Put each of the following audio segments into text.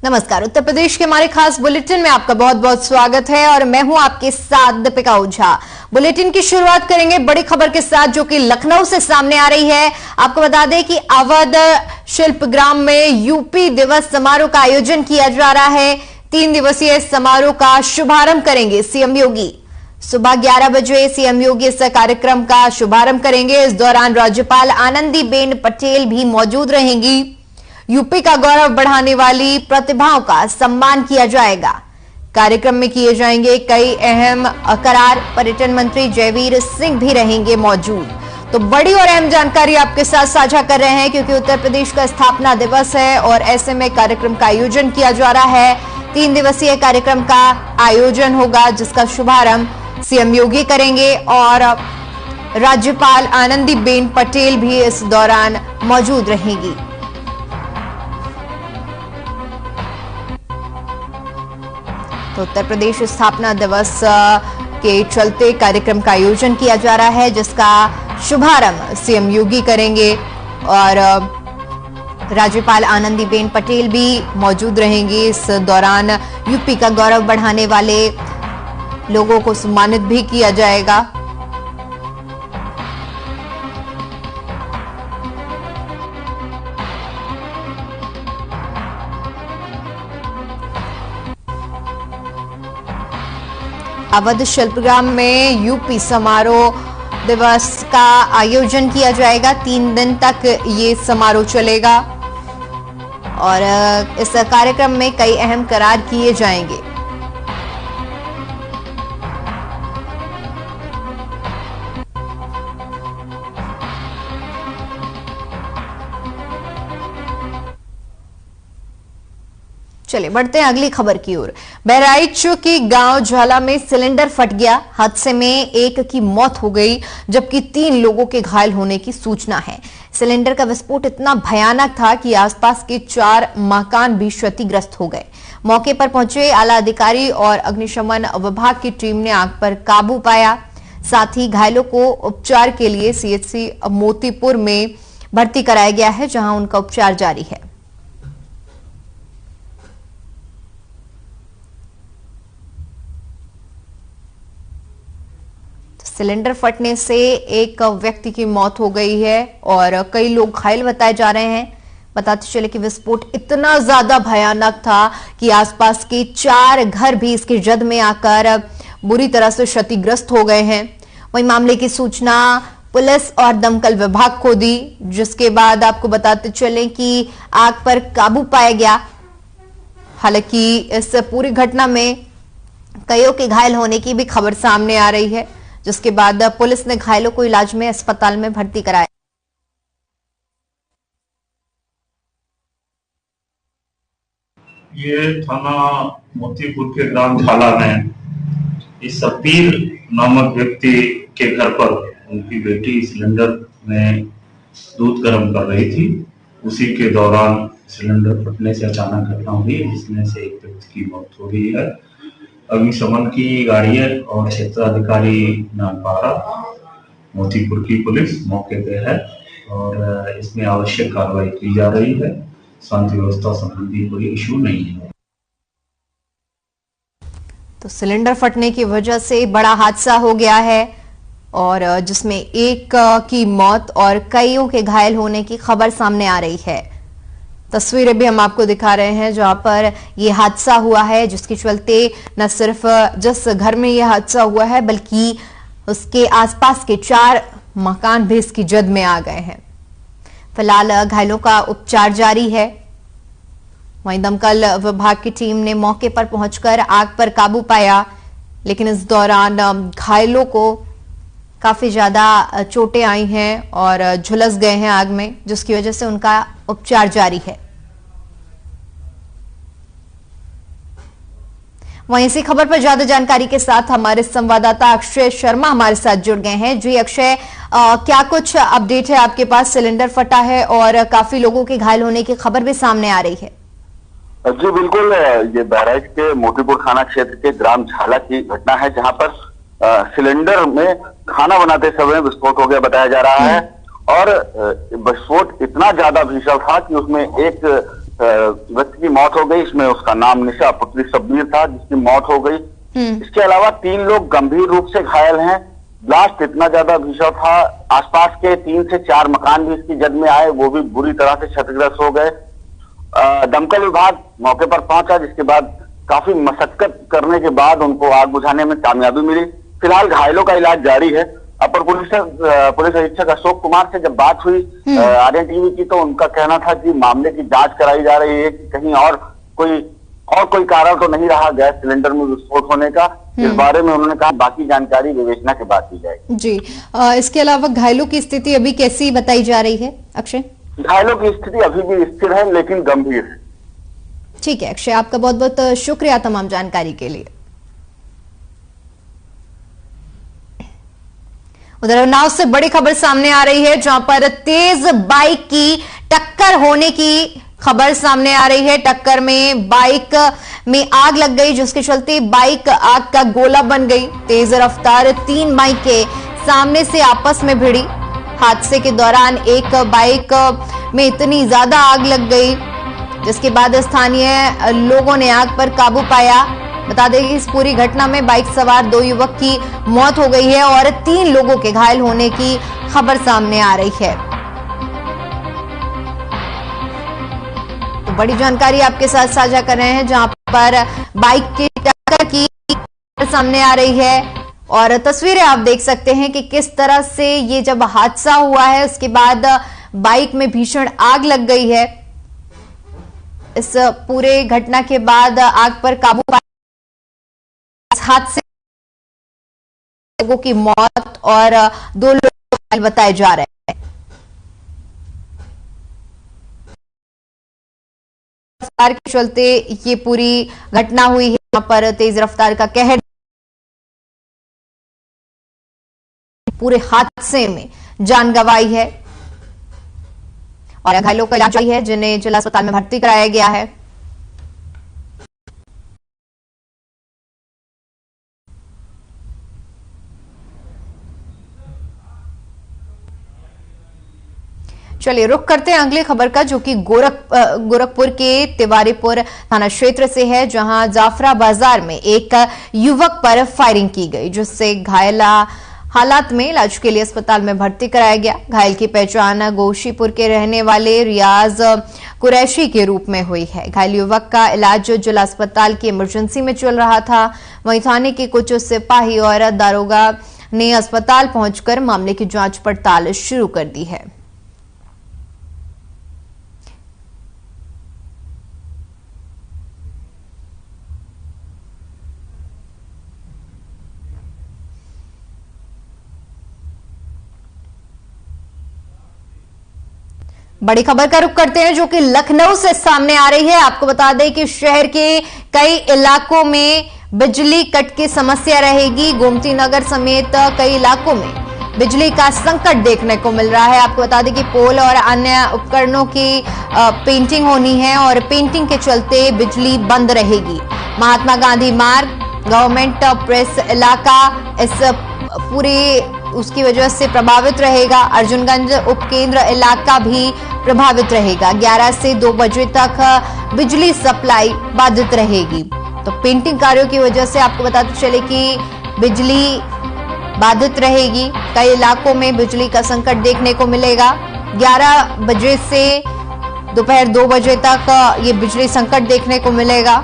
नमस्कार। उत्तर प्रदेश के हमारे खास बुलेटिन में आपका बहुत बहुत स्वागत है और मैं हूं आपके साथ दीपिका ओझा। बुलेटिन की शुरुआत करेंगे बड़ी खबर के साथ जो कि लखनऊ से सामने आ रही है। आपको बता दें कि अवध शिल्पग्राम में यूपी दिवस समारोह का आयोजन किया जा रहा है। 3 दिवसीय समारोह का शुभारंभ करेंगे सीएम योगी। सुबह 11 बजे सीएम योगी इस कार्यक्रम का शुभारंभ करेंगे। इस दौरान राज्यपाल आनंदीबेन पटेल भी मौजूद रहेंगी। यूपी का गौरव बढ़ाने वाली प्रतिभाओं का सम्मान किया जाएगा। कार्यक्रम में किए जाएंगे कई अहम करार। पर्यटन मंत्री जयवीर सिंह भी रहेंगे मौजूद। तो बड़ी और अहम जानकारी आपके साथ साझा कर रहे हैं क्योंकि उत्तर प्रदेश का स्थापना दिवस है और ऐसे में कार्यक्रम का आयोजन किया जा रहा है। 3 दिवसीय कार्यक्रम का आयोजन होगा जिसका शुभारंभ सीएम योगी करेंगे और राज्यपाल आनंदीबेन पटेल भी इस दौरान मौजूद रहेंगी। तो उत्तर प्रदेश स्थापना दिवस के चलते कार्यक्रम का आयोजन किया जा रहा है जिसका शुभारंभ सीएम योगी करेंगे और राज्यपाल आनंदीबेन पटेल भी मौजूद रहेंगी। इस दौरान यूपी का गौरव बढ़ाने वाले लोगों को सम्मानित भी किया जाएगा। अवध शिल्पग्राम में यूपी समारोह दिवस का आयोजन किया जाएगा। 3 दिन तक ये समारोह चलेगा और इस कार्यक्रम में कई अहम करार किए जाएंगे। चलिए बढ़ते हैं अगली खबर की ओर। बहराइच की गांव झाला में सिलेंडर फट गया। हादसे में एक की मौत हो गई जबकि 3 लोगों के घायल होने की सूचना है। सिलेंडर का विस्फोट इतना भयानक था कि आसपास के 4 मकान भी क्षतिग्रस्त हो गए। मौके पर पहुंचे आला अधिकारी और अग्निशमन विभाग की टीम ने आग पर काबू पाया। साथ ही घायलों को उपचार के लिए सीएचसी मोतीपुर में भर्ती कराया गया है जहां उनका उपचार जारी है। सिलेंडर फटने से एक व्यक्ति की मौत हो गई है और कई लोग घायल बताए जा रहे हैं। बताते चले कि विस्फोट इतना ज्यादा भयानक था कि आसपास के 4 घर भी इसके जद में आकर बुरी तरह से क्षतिग्रस्त हो गए हैं। वहीं मामले की सूचना पुलिस और दमकल विभाग को दी जिसके बाद आपको बताते चले कि आग पर काबू पाया गया। हालांकि इस पूरी घटना में कईयों के घायल होने की भी खबर सामने आ रही है जिसके बाद पुलिस ने घायलों को इलाज में अस्पताल में भर्ती कराया। ये थाना मोतीपुर के ग्राम झाला में इस सपीर नामक व्यक्ति के घर पर उनकी बेटी सिलेंडर में दूध गर्म कर रही थी। उसी के दौरान सिलेंडर फटने से अचानक घटना हुई जिसमें से एक व्यक्ति की मौत हो गई है। अग्निशमन की गाड़ी और क्षेत्राधिकारी नागपारा मोतीपुर की पुलिस मौके पे है और इसमें आवश्यक कार्रवाई की जा रही है। शांति व्यवस्था संबंधी कोई इशू नहीं है। तो सिलेंडर फटने की वजह से बड़ा हादसा हो गया है और जिसमें एक की मौत और कईयों के घायल होने की खबर सामने आ रही है। तस्वीरें भी हम आपको दिखा रहे हैं जहां पर यह हादसा हुआ है जिसके चलते न सिर्फ जिस घर में यह हादसा हुआ है बल्कि उसके आसपास के 4 मकान भी इसकी जद में आ गए हैं। फिलहाल घायलों का उपचार जारी है। वहीं दमकल विभाग की टीम ने मौके पर पहुंचकर आग पर काबू पाया लेकिन इस दौरान घायलों को काफी ज्यादा चोटें आई हैं और झुलस गए हैं आग में जिसकी वजह से उनका उपचार जारी है। वहीं इसी खबर पर ज्यादा जानकारी के साथ हमारे संवाददाता अक्षय शर्मा हमारे साथ जुड़ गए हैं। जी अक्षय, क्या कुछ अपडेट है आपके पास? सिलेंडर फटा है और काफी लोगों के घायल होने की खबर भी सामने आ रही है। जी बिल्कुल, ये बहराइच के मोतीपुर थाना क्षेत्र के ग्राम झाला की घटना है जहां पर सिलेंडर में खाना बनाते समय विस्फोट हो गया बताया जा रहा है और विस्फोट इतना ज्यादा भीषण था कि उसमें एक व्यक्ति की मौत हो गई। इसमें उसका नाम निशा पुत्री शब्बीर था, जिसकी मौत हो गई। इसके अलावा 3 लोग गंभीर रूप से घायल हैं। ब्लास्ट इतना ज्यादा भीषण था, आसपास के 3 से 4 मकान भी इसकी जद में आए, वो भी बुरी तरह से क्षतिग्रस्त हो गए। दमकल विभाग मौके पर पहुंचा, जिसके बाद काफी मशक्कत करने के बाद उनको आग बुझाने में कामयाबी मिली। फिलहाल घायलों का इलाज जारी है। अपर पुलिस अधीक्षक अशोक कुमार से जब बात हुई आर्यन टीवी की, तो उनका कहना था कि मामले की जांच कराई जा रही है कि कहीं और कोई कारण तो नहीं रहा गैस सिलेंडर में विस्फोट होने का। इस बारे में उन्होंने कहा बाकी जानकारी विवेचना के बाद दी जाएगी। जी, इसके अलावा घायलों की स्थिति अभी कैसी बताई जा रही है अक्षय? घायलों की स्थिति अभी भी स्थिर है, लेकिन गंभीर है। ठीक है अक्षय, आपका बहुत बहुत शुक्रिया तमाम जानकारी के लिए। उधर उन्नाव से बड़ी खबर सामने आ रही है, जहां पर तेज बाइक की टक्कर होने की खबर सामने आ रही है। टक्कर में बाइक में आग लग गई, जिसके चलते बाइक आग का गोला बन गई। तेज रफ्तार 3 बाइकें सामने से आपस में भिड़ी। हादसे के दौरान एक बाइक में इतनी ज्यादा आग लग गई, जिसके बाद स्थानीय लोगों ने आग पर काबू पाया। बता दें कि इस पूरी घटना में बाइक सवार 2 युवक की मौत हो गई है और 3 लोगों के घायल होने की खबर सामने आ रही है। तो बड़ी जानकारी आपके साथ साझा कर रहे हैं, जहां पर बाइक की टक्कर की खबर सामने आ रही है और तस्वीरें आप देख सकते हैं कि किस तरह से ये जब हादसा हुआ है, उसके बाद बाइक में भीषण आग लग गई है। इस पूरे घटना के बाद आग पर काबू पाया। हादसे लोगों की मौत और 2 लोग घायल बताए जा रहे हैं। रफ्तार के चलते ये पूरी घटना हुई है। यहाँ पर तेज रफ्तार का कहर पूरे हादसे में जान गंवाई है और घायलों का इलाज जारी है, जिन्हें जिला अस्पताल में भर्ती कराया गया है। चलिए रुख करते हैं अगली खबर का, जो कि गोरखपुर के तिवारीपुर थाना क्षेत्र से है, जहां जाफरा बाजार में एक युवक पर फायरिंग की गई, जिससे घायल हालात में इलाज के लिए अस्पताल में भर्ती कराया गया। घायल की पहचान गोशीपुर के रहने वाले रियाज कुरैशी के रूप में हुई है। घायल युवक का इलाज जिला अस्पताल की इमरजेंसी में चल रहा था। वहीं थाने के कुछ सिपाही और दारोगा ने अस्पताल पहुंचकर मामले की जांच पड़ताल शुरू कर दी है। बड़ी खबर का रुख करते हैं, जो कि लखनऊ से सामने आ रही है। आपको बता दें कि शहर के कई इलाकों में बिजली कट की समस्या रहेगी। गोमती नगर समेत कई इलाकों में बिजली का संकट देखने को मिल रहा है। आपको बता दें कि पोल और अन्य उपकरणों की पेंटिंग होनी है और पेंटिंग के चलते बिजली बंद रहेगी। महात्मा गांधी मार्ग, गवर्नमेंट प्रेस इलाका इस पूरी उसकी वजह से प्रभावित रहेगा। अर्जुनगंज उपकेंद्र इलाका भी प्रभावित रहेगा। 11 से 2 बजे तक बिजली सप्लाई बाधित रहेगी। तो पेंटिंग कार्यों की वजह से आपको बताते चले कि बिजली बाधित रहेगी। कई इलाकों में बिजली का संकट देखने को मिलेगा। 11 बजे से दोपहर 2 बजे तक ये बिजली संकट देखने को मिलेगा।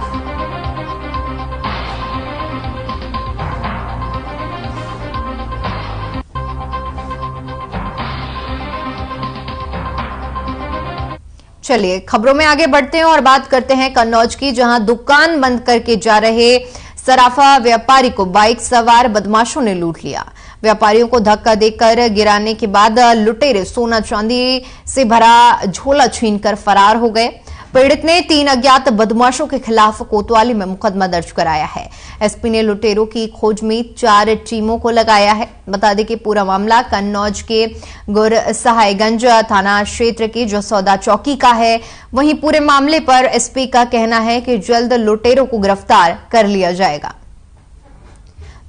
चलिए खबरों में आगे बढ़ते हैं और बात करते हैं कन्नौज की, जहां दुकान बंद करके जा रहे सराफा व्यापारी को बाइक सवार बदमाशों ने लूट लिया। व्यापारियों को धक्का देकर गिराने के बाद लुटेरे सोना चांदी से भरा झोला छीनकर फरार हो गए। पीड़ित ने 3 अज्ञात बदमाशों के खिलाफ कोतवाली में मुकदमा दर्ज कराया है। एसपी ने लुटेरों की खोज में 4 टीमों को लगाया है। बता दें कि पूरा मामला कन्नौज के गुरसहायगंज थाना क्षेत्र की जसौदा चौकी का है। वहीं पूरे मामले पर एसपी का कहना है कि जल्द लुटेरों को गिरफ्तार कर लिया जाएगा।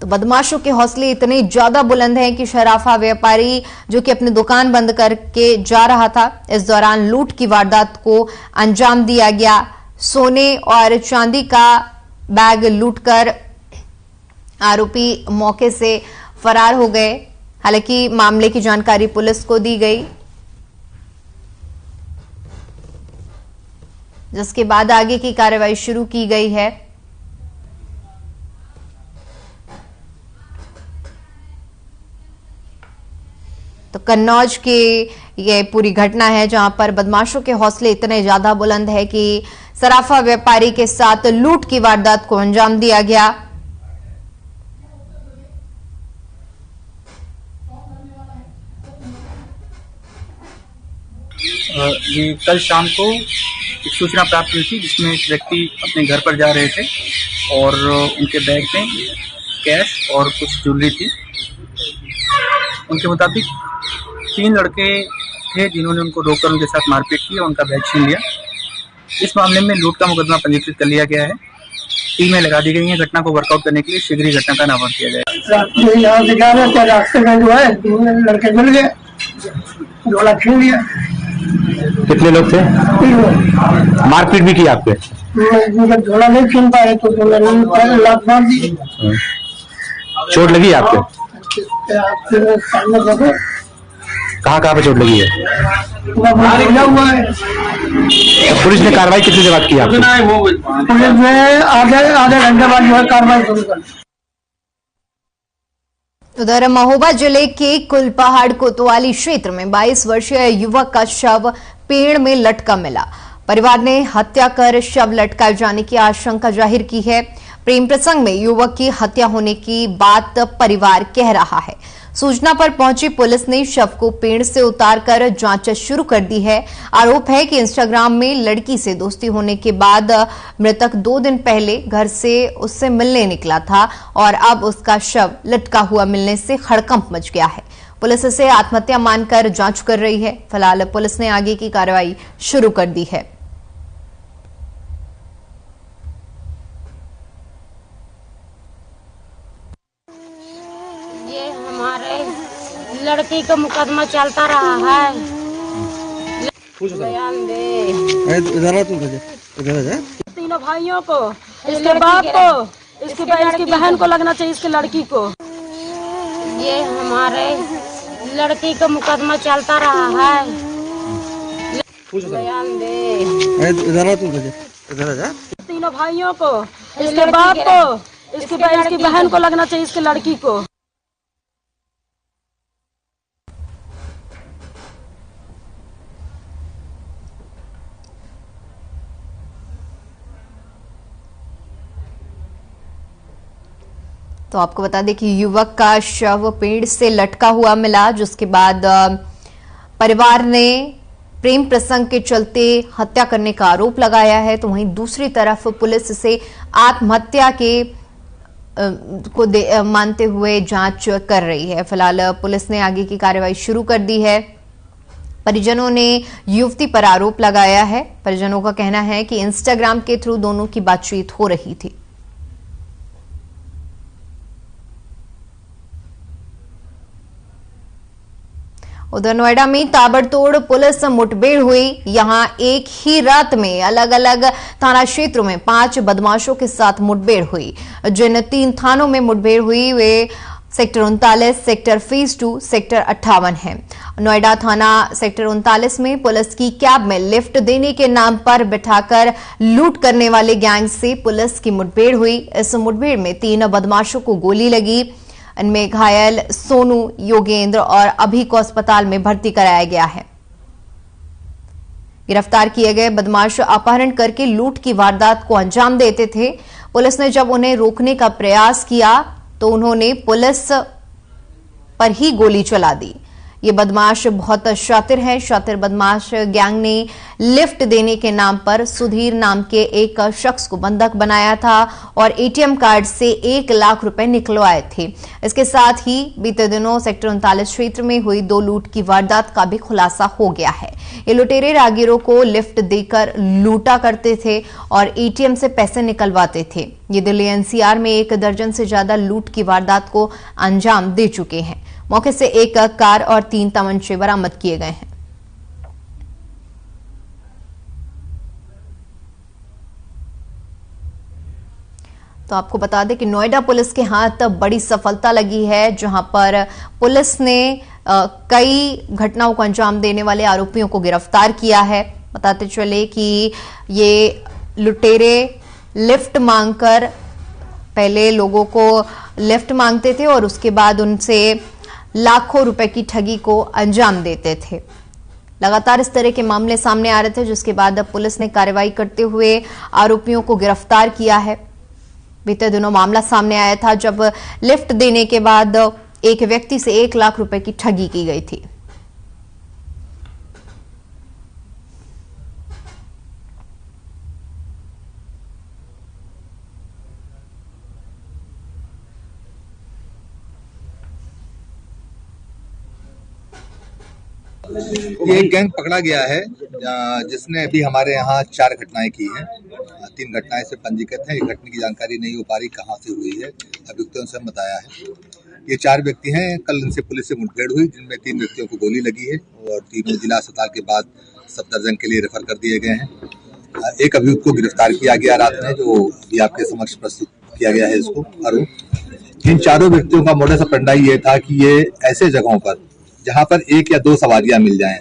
तो बदमाशों के हौसले इतने ज्यादा बुलंद हैं कि शराफा व्यापारी जो कि अपनी दुकान बंद करके जा रहा था, इस दौरान लूट की वारदात को अंजाम दिया गया। सोने और चांदी का बैग लूटकर आरोपी मौके से फरार हो गए। हालांकि मामले की जानकारी पुलिस को दी गई, जिसके बाद आगे की कार्रवाई शुरू की गई है। तो कन्नौज की ये पूरी घटना है जहां पर बदमाशों के हौसले इतने ज्यादा बुलंद है कि सराफा व्यापारी के साथ लूट की वारदात को अंजाम दिया गया। ये कल शाम को एक सूचना प्राप्त हुई थी जिसमें एक व्यक्ति अपने घर पर जा रहे थे और उनके बैग में कैश और कुछ ज्वेलरी थी। उनके मुताबिक 3 लड़के थे जिन्होंने उनको रोककर उनके साथ मारपीट की और उनका बैग छीन लिया। इस मामले में लूट का मुकदमा पंजीकृत कर लिया गया है। टीमें लगा दी गई हैं घटना को वर्कआउट करने के लिए। शीघ्र ही घटना का अनावरण किया जाएगा। रास्ते में जो है 3 लड़के मिल गए, झोला छीन लिया। कितने लोग थे? 3 लोग। मारपीट भी की आपके? झोला नहीं छीन पाए तो झोला नहीं लात मार दी। चोट लगी आपके? सामने देखो कहाँ पे चोट लगी है? हुआ है। तो पुलिस ने कार्रवाई कितनी देर बाद की आपकी? पुलिस ने आधे घंटे बाद जो है कार्रवाई शुरू कर। उधर महोबा जिले के कुलपहाड़ कोतवाली क्षेत्र में 22 वर्षीय युवक का शव पेड़ में लटका मिला। परिवार ने हत्या कर शव लटकाए जाने की आशंका जाहिर की है। प्रेम प्रसंग में युवक की हत्या होने की बात परिवार कह रहा है। सूचना पर पहुंची पुलिस ने शव को पेड़ से उतारकर जांच शुरू कर दी है। आरोप है कि इंस्टाग्राम में लड़की से दोस्ती होने के बाद मृतक 2 दिन पहले घर से उससे मिलने निकला था और अब उसका शव लटका हुआ मिलने से हड़कंप मच गया है। पुलिस इसे आत्महत्या मानकर जांच कर रही है। फिलहाल पुलिस ने आगे की कार्रवाई शुरू कर दी है। लड़की का मुकदमा चलता रहा है। तीनों भाइयों को, इसके बाप को, इसकी बहन को लगना चाहिए, इसकी लड़की को। ये हमारे लड़की का मुकदमा चलता रहा है। तीनों भाइयों को, इसके बाप को, इसकी बहन को लगना चाहिए, इसकी लड़की को। तो आपको बता दें कि युवक का शव पेड़ से लटका हुआ मिला, जिसके बाद परिवार ने प्रेम प्रसंग के चलते हत्या करने का आरोप लगाया है। तो वहीं दूसरी तरफ पुलिस इसे आत्महत्या के को मानते हुए जांच कर रही है। फिलहाल पुलिस ने आगे की कार्रवाई शुरू कर दी है। परिजनों ने युवती पर आरोप लगाया है। परिजनों का कहना है कि इंस्टाग्राम के थ्रू दोनों की बातचीत हो रही थी। उधर नोएडा में ताबड़तोड़ पुलिस मुठभेड़ हुई। यहां एक ही रात में अलग अलग थाना क्षेत्रों में 5 बदमाशों के साथ मुठभेड़ हुई। जिन 3 थानों में मुठभेड़ हुई वे सेक्टर 39, सेक्टर फेज 2, सेक्टर 58 है। नोएडा थाना सेक्टर 39 में पुलिस की कैब में लिफ्ट देने के नाम पर बिठाकर लूट करने वाले गैंग से पुलिस की मुठभेड़ हुई। इस मुठभेड़ में 3 बदमाशों को गोली लगी। इनमें घायल सोनू, योगेंद्र और अभी को अस्पताल में भर्ती कराया गया है। गिरफ्तार किए गए बदमाश अपहरण करके लूट की वारदात को अंजाम देते थे। पुलिस ने जब उन्हें रोकने का प्रयास किया तो उन्होंने पुलिस पर ही गोली चला दी। ये बदमाश बहुत शातिर हैं। शातिर बदमाश गैंग ने लिफ्ट देने के नाम पर सुधीर नाम के एक शख्स को बंधक बनाया था और एटीएम कार्ड से 1 लाख रुपए निकलवाए थे। इसके साथ ही बीते दिनों सेक्टर 39 क्षेत्र में हुई 2 लूट की वारदात का भी खुलासा हो गया है। ये लुटेरे राहगीरों को लिफ्ट देकर लूटा करते थे और एटीएम से पैसे निकलवाते थे। ये दिल्ली एनसीआर में 1 दर्जन से ज्यादा लूट की वारदात को अंजाम दे चुके हैं। मौके से 1 कार और 3 तमंचे बरामद किए गए हैं। तो आपको बता दें कि नोएडा पुलिस के हाथ बड़ी सफलता लगी है, जहां पर पुलिस ने कई घटनाओं को अंजाम देने वाले आरोपियों को गिरफ्तार किया है। बताते चले कि ये लुटेरे लिफ्ट मांगकर पहले लोगों को लिफ्ट मांगते थे और उसके बाद उनसे लाखों रुपए की ठगी को अंजाम देते थे। लगातार इस तरह के मामले सामने आ रहे थे, जिसके बाद अब पुलिस ने कार्रवाई करते हुए आरोपियों को गिरफ्तार किया है। बीते दिनों मामला सामने आया था जब लिफ्ट देने के बाद एक व्यक्ति से 1 लाख रुपए की ठगी की गई थी। ये एक गैंग पकड़ा गया है जिसने अभी हमारे यहाँ 4 घटनाएं की हैं। 3 घटनाएं से पंजीकृत हैं। एक घटना की जानकारी नहीं हो पा रही कहाँ से हुई है, अभियुक्तों से हम बताया है। ये 4 व्यक्ति हैं। कल इनसे पुलिस से मुठभेड़ हुई, जिनमें 3 व्यक्तियों को गोली लगी है और तीनों जिला अस्पताल के बाद सफदरजंग के लिए रेफर कर दिए गए हैं। एक अभियुक्त को गिरफ्तार किया गया रात में, जो अभी आपके समक्ष प्रस्तुत किया गया है इसको। अरुण, इन 4 व्यक्तियों का मोडस ऑपरेंडी ये था कि ये ऐसे जगहों पर जहां पर 1 या 2 सवारियां मिल जाएं,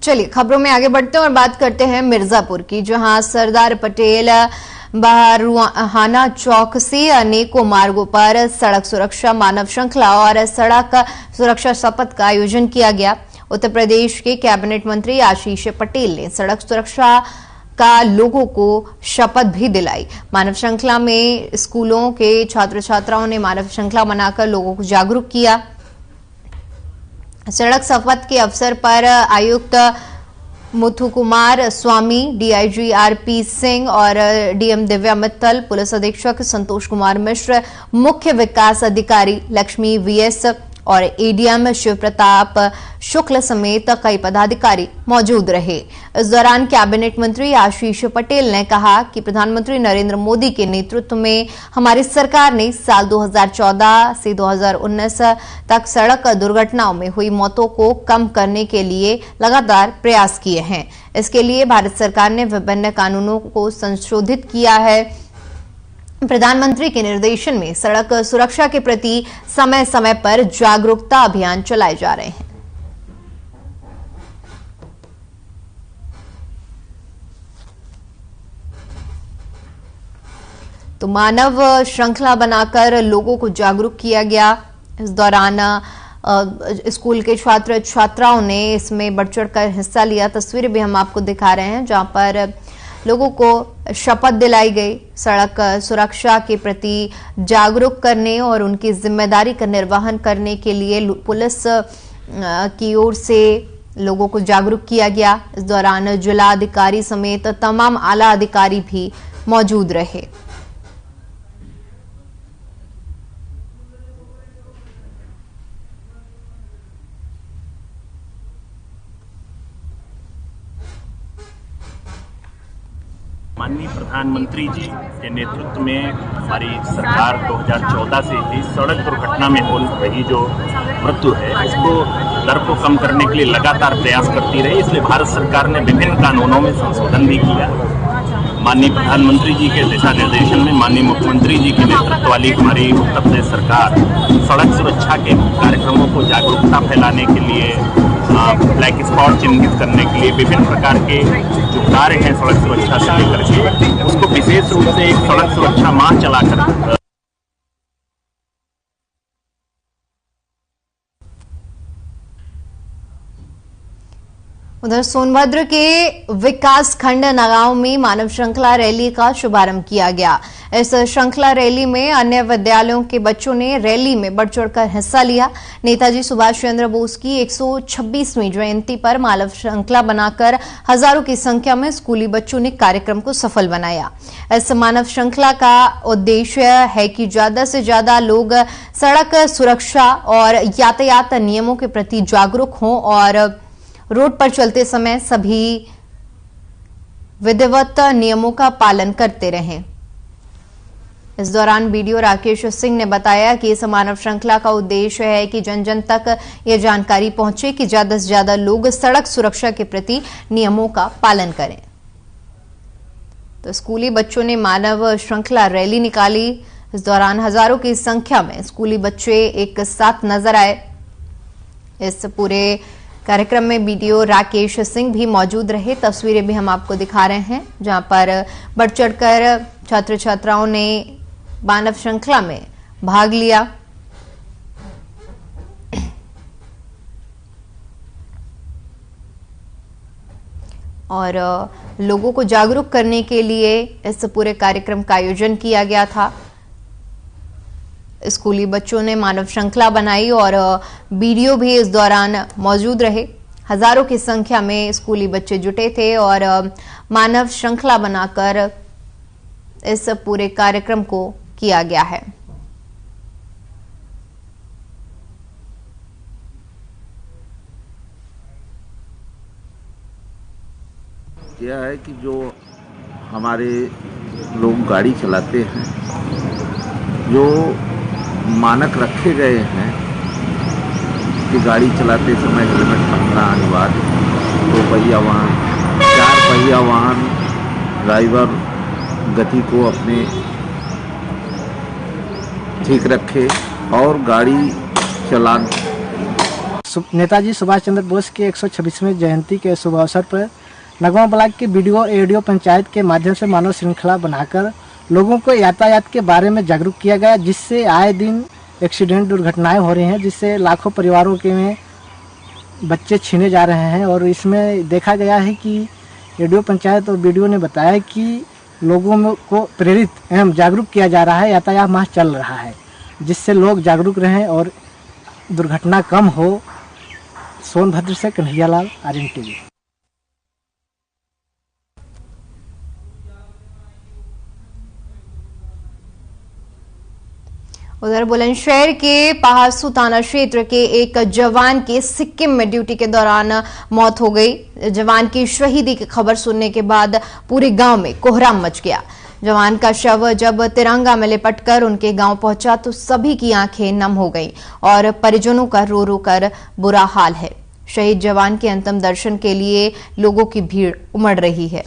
चलिए खबरों में आगे बढ़ते हैं और बात करते हैं मिर्जापुर की, जहां सरदार पटेल बहारुहाना चौक से अनेकों मार्गों पर सड़क सुरक्षा मानव श्रृंखला और सड़क सुरक्षा शपथ का आयोजन किया गया। उत्तर प्रदेश के कैबिनेट मंत्री आशीष पटेल ने सड़क सुरक्षा का लोगों को शपथ भी दिलाई। मानव श्रृंखला में स्कूलों के छात्र छात्राओं ने मानव श्रृंखला बनाकर लोगों को जागरूक किया। सड़क शपथ के अवसर पर आयुक्त मुथु कुमार स्वामी, डीआईजी आरपी सिंह और डीएम दिव्या मित्तल, पुलिस अधीक्षक संतोष कुमार मिश्र, मुख्य विकास अधिकारी लक्ष्मी वीएस और एडीएम शिव प्रताप शुक्ल समेत कई पदाधिकारी मौजूद रहे। इस दौरान कैबिनेट मंत्री आशीष पटेल ने कहा कि प्रधानमंत्री नरेंद्र मोदी के नेतृत्व में हमारी सरकार ने साल 2014 से 2019 तक सड़क दुर्घटनाओं में हुई मौतों को कम करने के लिए लगातार प्रयास किए हैं। इसके लिए भारत सरकार ने विभिन्न कानूनों को संशोधित किया है। प्रधानमंत्री के निर्देशन में सड़क सुरक्षा के प्रति समय समय पर जागरूकता अभियान चलाए जा रहे हैं। तो मानव श्रृंखला बनाकर लोगों को जागरूक किया गया। इस दौरान स्कूल के छात्र छात्राओं ने इसमें बढ़ चढ़कर हिस्सा लिया। तस्वीरें भी हम आपको दिखा रहे हैं जहां पर लोगों को शपथ दिलाई गई सड़क सुरक्षा के प्रति जागरूक करने और उनकी जिम्मेदारी का निर्वहन करने के लिए पुलिस की ओर से लोगों को जागरूक किया गया। इस दौरान जिला अधिकारी समेत तमाम आला अधिकारी भी मौजूद रहे। माननीय प्रधानमंत्री जी के नेतृत्व में हमारी सरकार 2014 से ही सड़क दुर्घटना में हो रही जो मृत्यु है इसको दर को कम करने के लिए लगातार प्रयास करती रही। इसलिए भारत सरकार ने विभिन्न कानूनों में संशोधन भी किया। माननीय प्रधानमंत्री जी के दिशा निर्देशन में माननीय मुख्यमंत्री जी के नेतृत्व वाली हमारी उत्तर प्रदेश सरकार सड़क सुरक्षा के कार्यक्रमों को जागरूकता फैलाने के लिए, ब्लैक स्पॉट चिन्हित करने के लिए विभिन्न प्रकार के जो कार्य हैं सड़क सुरक्षा से लेकर के उसको विशेष रूप से एक सड़क सुरक्षा माह चलाकर उधर सोनभद्र के विकास खंड नगांव में मानव श्रृंखला रैली का शुभारंभ किया गया। इस श्रृंखला रैली में अन्य विद्यालयों के बच्चों ने रैली में बढ़ चढ़कर हिस्सा लिया। नेताजी सुभाष चंद्र बोस की 126वीं जयंती पर मानव श्रृंखला बनाकर हजारों की संख्या में स्कूली बच्चों ने कार्यक्रम को सफल बनाया। इस मानव श्रृंखला का उद्देश्य है कि ज्यादा से ज्यादा लोग सड़क सुरक्षा और यातायात नियमों के प्रति जागरूक हों और रोड पर चलते समय सभी विधिवत नियमों का पालन करते रहें। इस दौरान बीडीओ राकेश सिंह ने बताया कि इस मानव श्रृंखला का उद्देश्य है कि जन जन तक यह जानकारी पहुंचे कि ज्यादा से ज्यादा लोग सड़क सुरक्षा के प्रति नियमों का पालन करें। तो स्कूली बच्चों ने मानव श्रृंखला रैली निकाली। इस दौरान हजारों की संख्या में स्कूली बच्चे एक साथ नजर आए। इस पूरे कार्यक्रम में बीडीओ राकेश सिंह भी मौजूद रहे। तस्वीरें भी हम आपको दिखा रहे हैं जहां पर बढ़ चढ़कर छात्र छात्राओं ने मानव श्रृंखला में भाग लिया। और लोगों को जागरूक करने के लिए इस पूरे कार्यक्रम का आयोजन किया गया था। स्कूली बच्चों ने मानव श्रृंखला बनाई और बीडीओ भी इस दौरान मौजूद रहे। हजारों की संख्या में स्कूली बच्चे जुटे थे और मानव श्रृंखला बनाकर इस पूरे कार्यक्रम को किया गया है। यह है कि जो हमारे लोग गाड़ी चलाते हैं, जो मानक रखे गए हैं कि गाड़ी चलाते समय हेलमेट पहनना अनिवार्य, 2 पहिया वाहन, 4 पहिया वाहन ड्राइवर गति को अपने ठीक रखे और गाड़ी चलान। नेताजी सुभाष चंद्र बोस के 126वें जयंती के शुभ अवसर पर नगांव ब्लॉक के बीडीओ एडीओ पंचायत के माध्यम से मानव श्रृंखला बनाकर लोगों को यातायात के बारे में जागरूक किया गया, जिससे आए दिन एक्सीडेंट दुर्घटनाएं हो रही हैं, जिससे लाखों परिवारों के में बच्चे छीने जा रहे हैं। और इसमें देखा गया है कि एडीओ पंचायत और बीडीओ ने बताया कि लोगों को प्रेरित एवं जागरूक किया जा रहा है। यातायात माह चल रहा है जिससे लोग जागरूक रहें और दुर्घटना कम हो। सोनभद्र से कन्हैयालाल, आरएन टीवी। उधर बुलंदशहर के पहाड़सू थाना क्षेत्र के एक जवान की सिक्किम में ड्यूटी के दौरान मौत हो गई। जवान की शहीदी की खबर सुनने के बाद पूरे गांव में कोहराम मच गया। जवान का शव जब तिरंगा में लिपटकर उनके गांव पहुंचा तो सभी की आंखें नम हो गईं और परिजनों का रो रो कर बुरा हाल है। शहीद जवान के अंतिम दर्शन के लिए लोगों की भीड़ उमड़ रही है।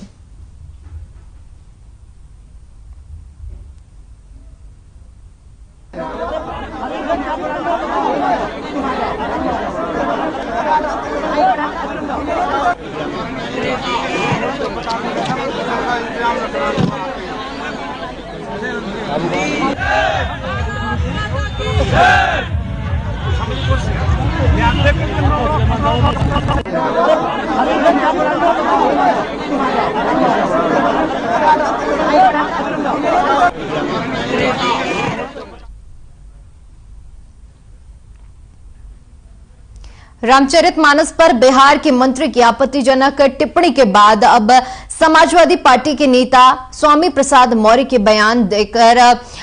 रामचरितमानस पर बिहार के मंत्री की आपत्तिजनक टिप्पणी के बाद अब समाजवादी पार्टी के नेता स्वामी प्रसाद मौर्य के बयान देकर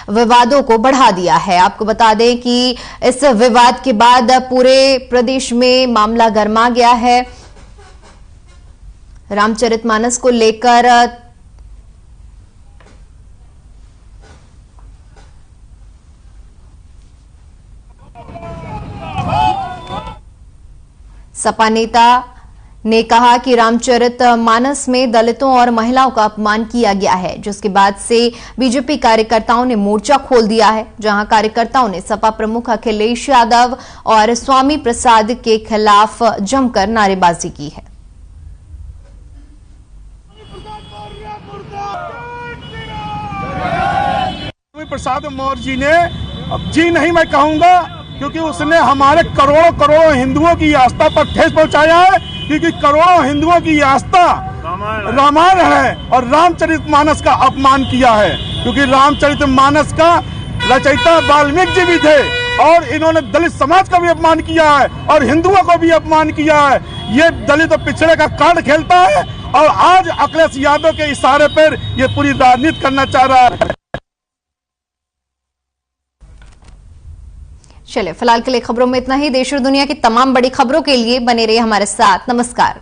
विवादों को बढ़ा दिया है। आपको बता दें कि इस विवाद के बाद पूरे प्रदेश में मामला गर्मा गया है। रामचरितमानस को लेकर सपा नेता ने कहा कि रामचरितमानस में दलितों और महिलाओं का अपमान किया गया है, जिसके बाद से बीजेपी कार्यकर्ताओं ने मोर्चा खोल दिया है, जहां कार्यकर्ताओं ने सपा प्रमुख अखिलेश यादव और स्वामी प्रसाद के खिलाफ जमकर नारेबाजी की है। स्वामी प्रसाद मौर्य जी ने, अब जी नहीं मैं कहूंगा, क्योंकि उसने हमारे करोड़ों करोड़ों हिंदुओं की आस्था पर ठेस पहुंचाया है। क्योंकि करोड़ों हिंदुओं की आस्था रामायण है और रामचरितमानस का अपमान किया है, क्योंकि रामचरितमानस का रचयिता वाल्मीकि जी भी थे और इन्होंने दलित समाज का भी अपमान किया है और हिंदुओं को भी अपमान किया है। ये दलित और पिछड़े का कार्ड खेलता है और आज अखिलेश यादव के इशारे पर ये पूरी राजनीति करना चाह रहा है। चलिए फिलहाल के लिए खबरों में इतना ही। देश और दुनिया की तमाम बड़ी खबरों के लिए बने रहिए हमारे साथ। नमस्कार।